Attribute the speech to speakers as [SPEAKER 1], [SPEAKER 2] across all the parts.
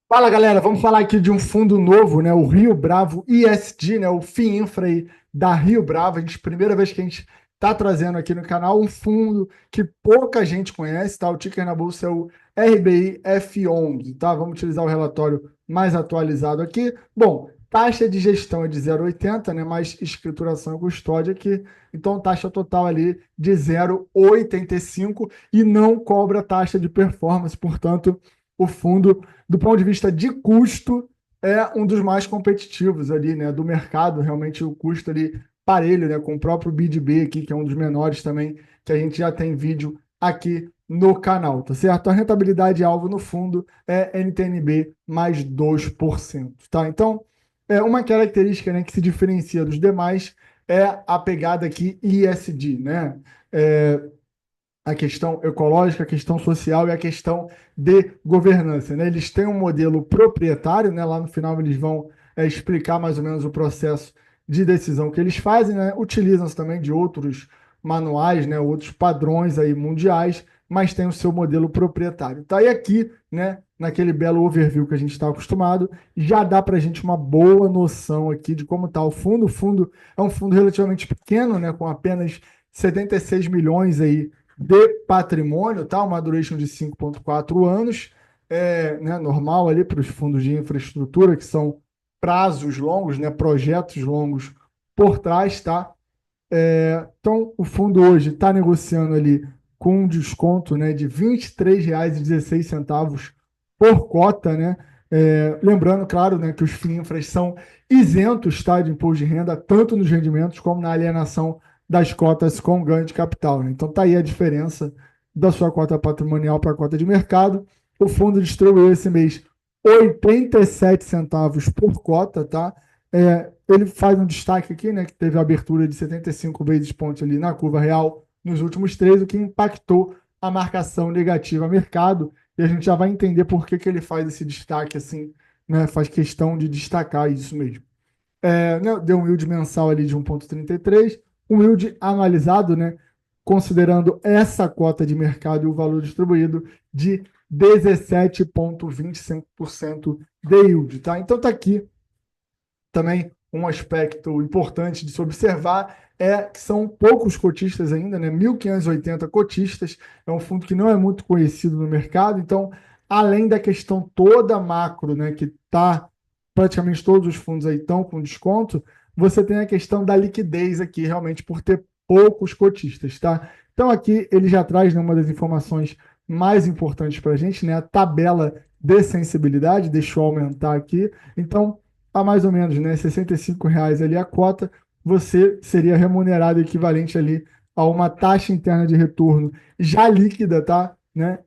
[SPEAKER 1] Fala, galera, vamos falar aqui de um fundo novo, né? O Rio Bravo ESG, né? O FIINFRA aí da Rio Bravo. Primeira vez que a gente está trazendo aqui no canal um fundo que pouca gente conhece, tá? O ticker na bolsa é o RBI FONG, tá? Vamos utilizar o relatório mais atualizado aqui. Bom, taxa de gestão é de 0,80, né? Mais escrituração e custódia aqui. Então, taxa total ali de 0,85 e não cobra taxa de performance, portanto, o fundo do ponto de vista de custo, é um dos mais competitivos ali, né, do mercado. Realmente o custo ali parelho, né, com o próprio BidB aqui, que é um dos menores também, que a gente já tem vídeo aqui no canal, tá certo? A rentabilidade alvo no fundo é NTNB mais 2%, tá? Então, uma característica, né, que se diferencia dos demais é a pegada aqui ISD, né? É, a questão ecológica, a questão social e a questão de governança, né? Eles têm um modelo proprietário, né? Lá no final eles vão explicar mais ou menos o processo de decisão que eles fazem, né? Utilizam-se também de outros manuais, né? Outros padrões aí mundiais, mas tem o seu modelo proprietário. Tá aí aqui, né? Naquele belo overview que a gente está acostumado, já dá para a gente uma boa noção aqui de como está o fundo. O fundo é um fundo relativamente pequeno, né? Com apenas 76 milhões aí de patrimônio, tá? Uma duration de 5,4 anos, né, normal ali para os fundos de infraestrutura, que são prazos longos, né, projetos longos por trás, tá? Então, o fundo hoje está negociando ali com um desconto, né, de R$ 23,16 por cota, né? Lembrando, claro, né, que os FIINFRAs são isentos, tá, de imposto de renda, tanto nos rendimentos como na alienação das cotas com ganho de capital, né? Então, tá aí a diferença da sua cota patrimonial para a cota de mercado. O fundo distribuiu esse mês 87 centavos por cota, tá? Ele faz um destaque aqui, né, que teve a abertura de 75 basis points ali na curva real nos últimos três, o que impactou a marcação negativa a mercado, e a gente já vai entender por que ele faz esse destaque assim, né, faz questão de destacar isso mesmo. Né, deu um yield mensal ali de 1,33, um yield analisado, né, considerando essa cota de mercado e o valor distribuído de 17,25% de yield, tá? Então tá aqui também um aspecto importante de se observar é que são poucos cotistas ainda, né? 1.580 cotistas, é um fundo que não é muito conhecido no mercado, então, além da questão toda macro, né, que está praticamente todos os fundos aí estão com desconto, você tem a questão da liquidez aqui, realmente, por ter poucos cotistas, tá? Então, aqui ele já traz, né, uma das informações mais importantes para a gente, né, a tabela de sensibilidade, deixa eu aumentar aqui. Então, a mais ou menos, né, R$ 65 ali a cota, você seria remunerado equivalente ali a uma taxa interna de retorno já líquida, tá? Né?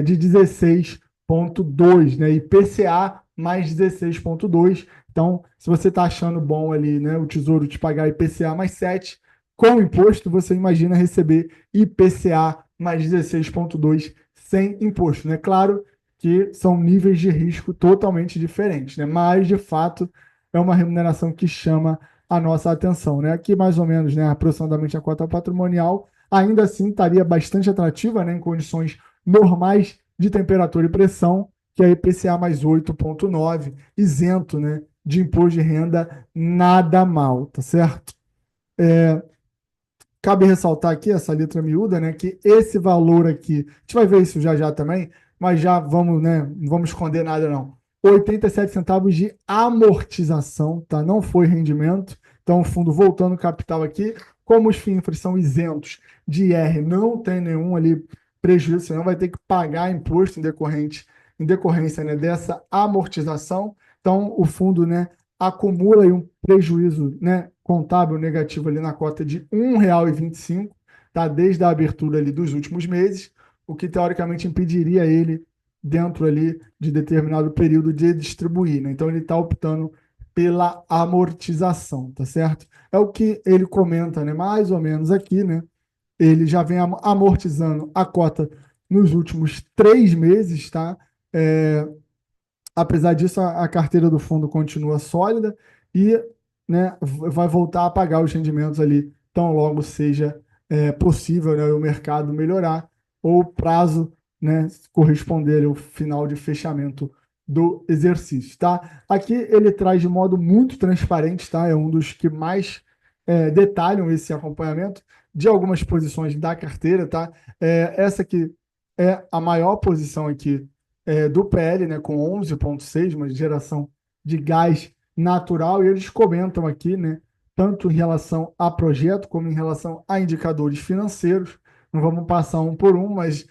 [SPEAKER 1] De 16,2, né? IPCA mais 16,2. Então, se você está achando bom ali, né, o Tesouro te pagar IPCA mais 7, com imposto, você imagina receber IPCA mais 16,2 sem imposto, né? Claro que são níveis de risco totalmente diferentes, né? Mas, de fato, é uma remuneração que chama a nossa atenção, né? Aqui, mais ou menos, né, aproximadamente a cota patrimonial, ainda assim estaria bastante atrativa, né, em condições normais de temperatura e pressão, que é IPCA mais 8,9, isento, né, de imposto de renda, nada mal, tá certo? Cabe ressaltar aqui essa letra miúda, né, que esse valor aqui, a gente vai ver isso já já também, mas já vamos, né, não vamos esconder nada não. 87 centavos de amortização, tá? Não foi rendimento. Então, o fundo voltando capital aqui, como os FINFRAs são isentos de IR, não tem nenhum ali prejuízo, você não vai ter que pagar imposto em decorrência, né, dessa amortização. Então, o fundo, né, acumula aí um prejuízo, né, contábil negativo ali na cota de R$ 1,25, tá? Desde a abertura ali dos últimos meses, o que teoricamente impediria ele, dentro ali de determinado período, de distribuir, né? Então ele está optando pela amortização, tá certo? É o que ele comenta, né? Mais ou menos aqui, né? Ele já vem amortizando a cota nos últimos 3 meses, tá? É, Apesar disso, a carteira do fundo continua sólida e, né, vai voltar a pagar os rendimentos ali tão logo seja possível, né, o mercado melhorar ou o prazo, né, corresponder ao final de fechamento do exercício, tá? Aqui ele traz de modo muito transparente, tá? É um dos que mais detalham esse acompanhamento de algumas posições da carteira, tá? Essa aqui é a maior posição aqui do PL, né? Com 11,6, uma geração de gás natural, e eles comentam aqui, né? Tanto em relação a projeto como em relação a indicadores financeiros. Não vamos passar um por um, mas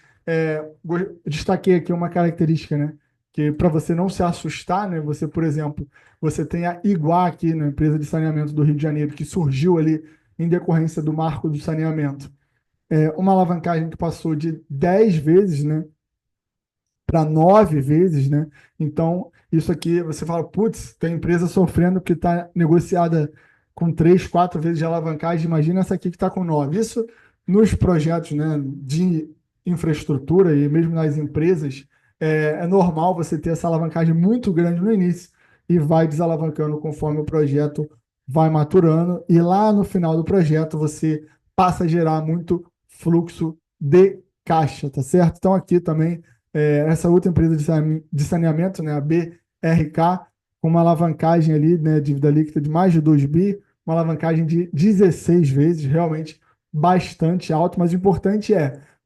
[SPEAKER 1] destaquei aqui uma característica, né? Que para você não se assustar, né? Você, por exemplo, você tem a Iguá aqui, na empresa de saneamento do Rio de Janeiro, que surgiu ali em decorrência do marco do saneamento. Uma alavancagem que passou de 10 vezes, né? Para 9 vezes, né? Então, isso aqui, você fala, putz, tem empresa sofrendo que está negociada com 3, 4 vezes de alavancagem, imagina essa aqui que está com 9. Isso nos projetos, né, de infraestrutura e mesmo nas empresas, é normal você ter essa alavancagem muito grande no início e vai desalavancando conforme o projeto vai maturando, e lá no final do projeto você passa a gerar muito fluxo de caixa, tá certo? Então, aqui também essa outra empresa de saneamento, né, a BRK, com uma alavancagem ali, né, dívida líquida de mais de 2 bi, uma alavancagem de 16 vezes, realmente bastante alto, mas o importante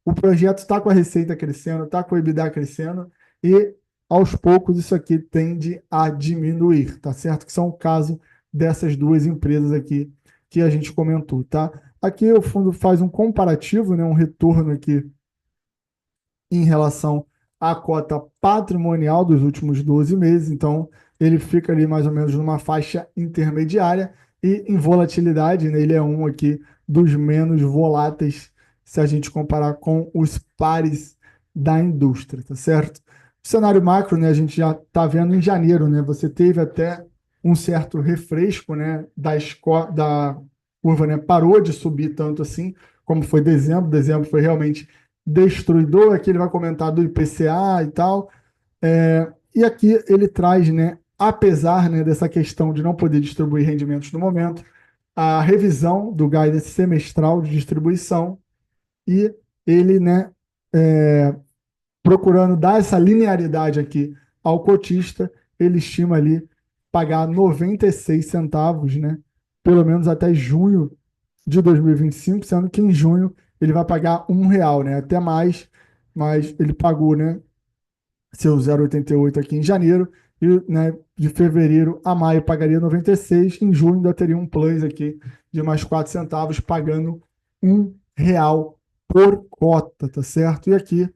[SPEAKER 1] o projeto está com a receita crescendo, está com o EBITDA crescendo, e aos poucos isso aqui tende a diminuir, tá certo? Que são o caso dessas duas empresas aqui que a gente comentou, tá? Aqui o fundo faz um comparativo, né, um retorno aqui em relação à cota patrimonial dos últimos 12 meses. Então, ele fica ali mais ou menos numa faixa intermediária, e em volatilidade, né, ele é um aqui dos menos voláteis se a gente comparar com os pares da indústria, tá certo? O cenário macro, né, a gente já está vendo em janeiro, né, você teve até um certo refresco, né, da curva, né, parou de subir tanto assim como foi dezembro. Dezembro foi realmente destruidor. Aqui ele vai comentar do IPCA e tal. E aqui ele traz, né, apesar, né, dessa questão de não poder distribuir rendimentos no momento, a revisão do guidance semestral de distribuição, e ele, né, procurando dar essa linearidade aqui ao cotista, ele estima ali pagar 96 centavos, né, pelo menos até junho de 2025, sendo que em junho ele vai pagar R$ 1, né? Até mais, mas ele pagou, né, seu 0,88 aqui em janeiro, e, né, de fevereiro a maio pagaria 96, em junho ainda teria um plus aqui de mais 4 centavos, pagando R$ 1 por cota, tá certo? E aqui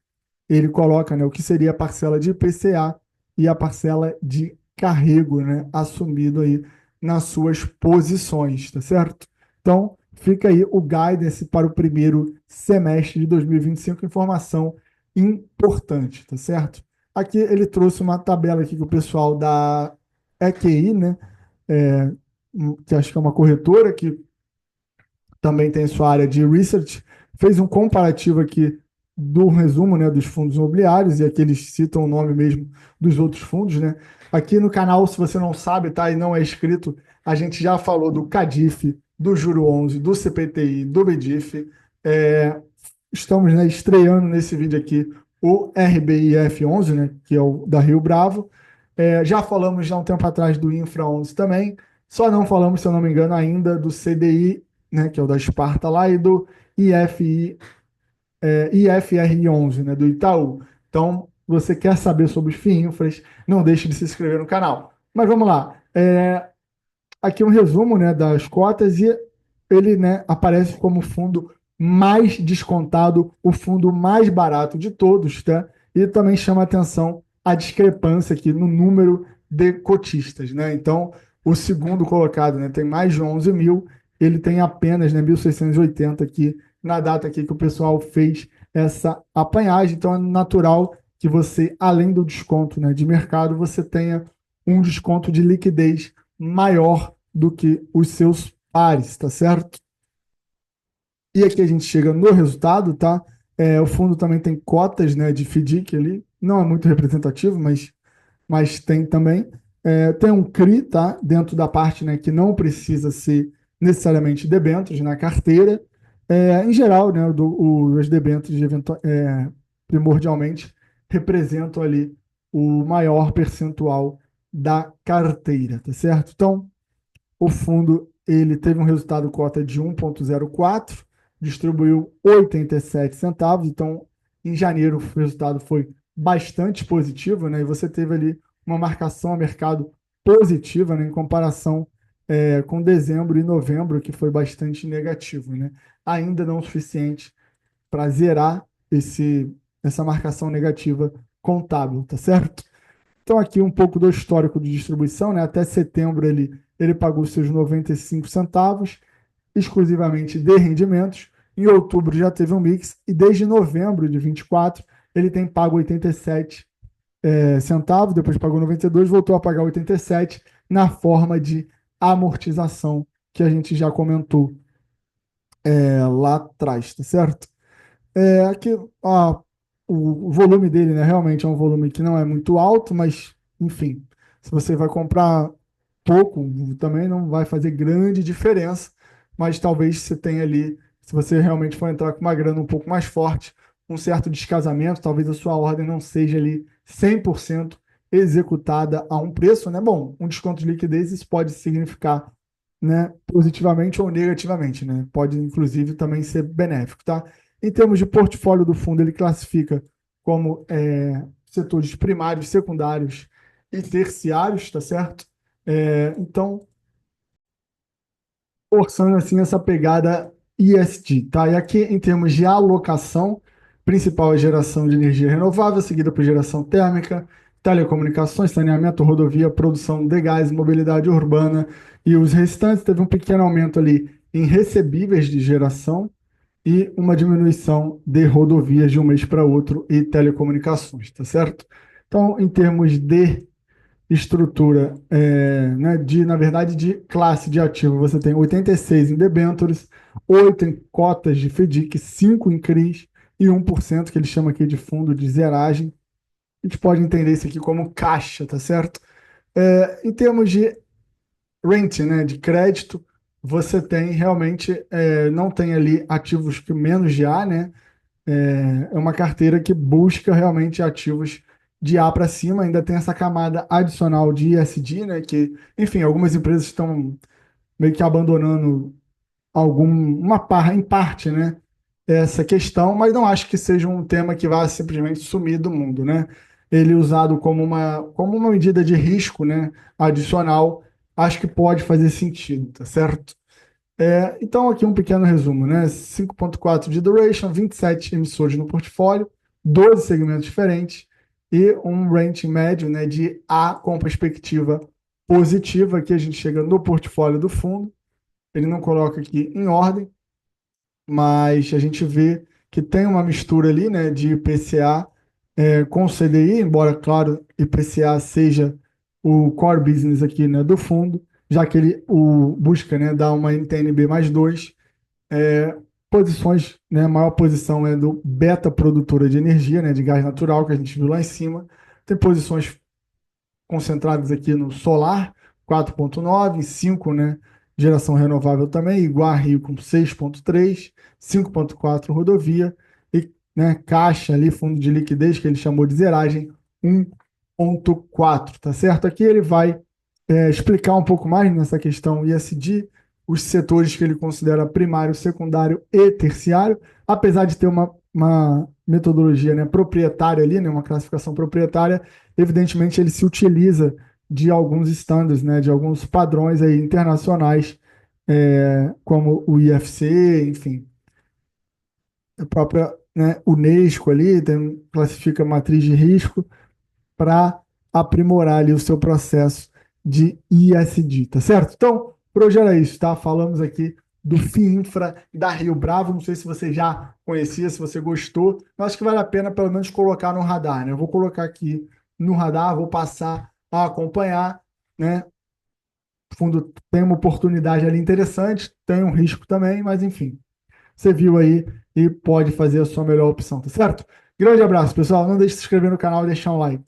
[SPEAKER 1] ele coloca, né, o que seria a parcela de IPCA e a parcela de carrego, né, assumido aí nas suas posições, tá certo? Então, fica aí o guidance para o primeiro semestre de 2025, informação importante, tá certo? Aqui ele trouxe uma tabela aqui que o pessoal da EQI, né, é, que acho que é uma corretora que também tem sua área de research, fez um comparativo aqui do resumo, né, dos fundos imobiliários, e aqui eles citam o nome mesmo dos outros fundos, né? Aqui no canal, se você não sabe, tá, e não é inscrito, a gente já falou do CADIF, do Juro 11, do CPTI, do BDIF. Estamos, né, estreando nesse vídeo aqui o RBIF 11, né, que é o da Rio Bravo. Já falamos já um tempo atrás do Infra 11 também, só não falamos, se eu não me engano, ainda do CDI, né, que é o da Esparta lá, e do IFRI 11, né, do Itaú. Então, você quer saber sobre os FIINFRAs, não deixe de se inscrever no canal. Mas vamos lá. Aqui um resumo, né, das cotas, e ele, né, aparece como o fundo mais descontado, o fundo mais barato de todos, tá? E também chama atenção a discrepância aqui no número de cotistas, né? Então, o segundo colocado, né, tem mais de 11 mil, ele tem apenas, né, 1.680 aqui na data aqui que o pessoal fez essa apanhagem. Então, é natural que você, além do desconto, né, de mercado, você tenha um desconto de liquidez maior do que os seus pares, tá certo? E aqui a gente chega no resultado, tá? O fundo também tem cotas, né, de FDIC ali, não é muito representativo, mas tem também. Tem um CRI, tá? Dentro da parte, né, que não precisa ser necessariamente debêntures na carteira. Em geral, né, os debêntures primordialmente representam ali o maior percentual da carteira, tá certo? Então, o fundo ele teve um resultado cota de 1,04, distribuiu 87 centavos, então em janeiro o resultado foi bastante positivo, né? E você teve ali uma marcação a mercado positiva, né? Em comparação com dezembro e novembro, que foi bastante negativo, né? Ainda não o suficiente para zerar essa marcação negativa contábil, tá certo? Então, aqui um pouco do histórico de distribuição, né? Até setembro ele pagou seus 95 centavos, exclusivamente de rendimentos. Em outubro já teve um mix, e desde novembro de 24 ele tem pago 87 centavos, depois pagou 92, voltou a pagar 87 na forma de amortização que a gente já comentou lá atrás, tá certo? Aqui, ó, o volume dele, né, realmente é um volume que não é muito alto, mas, enfim, se você vai comprar pouco, também não vai fazer grande diferença, mas talvez você tenha ali, se você realmente for entrar com uma grana um pouco mais forte, um certo descasamento, talvez a sua ordem não seja ali 100% executada a um preço, né? Bom, um desconto de liquidez, isso pode significar, né, positivamente ou negativamente, né? Pode, inclusive, também ser benéfico, tá? Em termos de portfólio do fundo, ele classifica como setores primários, secundários e terciários, tá certo? Então, forçando assim essa pegada ESG, tá? E aqui, em termos de alocação, principal é geração de energia renovável, seguida por geração térmica, telecomunicações, saneamento, rodovia, produção de gás, mobilidade urbana e os restantes. Teve um pequeno aumento ali em recebíveis de geração e uma diminuição de rodovias de um mês para outro e telecomunicações, tá certo? Então, em termos de estrutura, né, na verdade, de classe de ativo, você tem 86 em debêntures, 8 em cotas de FDIC, 5 em CRIs e 1% que ele chama aqui de fundo de zeragem. A gente pode entender isso aqui como caixa, tá certo? Em termos de rent, né, de crédito, você tem realmente, não tem ali ativos que menos de A, né? É uma carteira que busca realmente ativos de A para cima, ainda tem essa camada adicional de ISD, né? Que, enfim, algumas empresas estão meio que abandonando em parte, né? Essa questão, mas não acho que seja um tema que vá simplesmente sumir do mundo, né? Ele usado como uma medida de risco, né? Adicional, acho que pode fazer sentido, tá certo? Então, aqui um pequeno resumo, né? 5,4 de duration, 27 emissores no portfólio, 12 segmentos diferentes e um rating médio, né, de A com perspectiva positiva. Aqui a gente chega no portfólio do fundo, ele não coloca aqui em ordem, mas a gente vê que tem uma mistura ali, né, de IPCA com CDI, embora, claro, IPCA seja o core business aqui, né, do fundo, já que ele busca, né, dar uma NTNB mais 2, posições, né, a maior posição é do beta produtora de energia, né, de gás natural, que a gente viu lá em cima, tem posições concentradas aqui no solar, 4,9, 5, né? Geração renovável também, igual a Rio com 6,3, 5,4 rodovia e, né, caixa ali, fundo de liquidez, que ele chamou de zeragem, 1,4, tá certo? Aqui ele vai explicar um pouco mais nessa questão ISD, os setores que ele considera primário, secundário e terciário, apesar de ter uma metodologia, né, proprietária ali, né, uma classificação proprietária, evidentemente ele se utiliza de alguns estándares, né, de alguns padrões aí internacionais, como o IFC, enfim, a própria, né, Unesco ali classifica matriz de risco para aprimorar ali o seu processo de ISD, tá certo? Então, por hoje era isso, tá? Falamos aqui do FIINFRA da Rio Bravo. Não sei se você já conhecia, se você gostou. Eu acho que vale a pena pelo menos colocar no radar, né? Eu vou colocar aqui no radar, vou passar a acompanhar, né? O fundo tem uma oportunidade ali interessante, tem um risco também, mas enfim, você viu aí e pode fazer a sua melhor opção, tá certo? Grande abraço, pessoal. Não deixe de se inscrever no canal e deixar um like.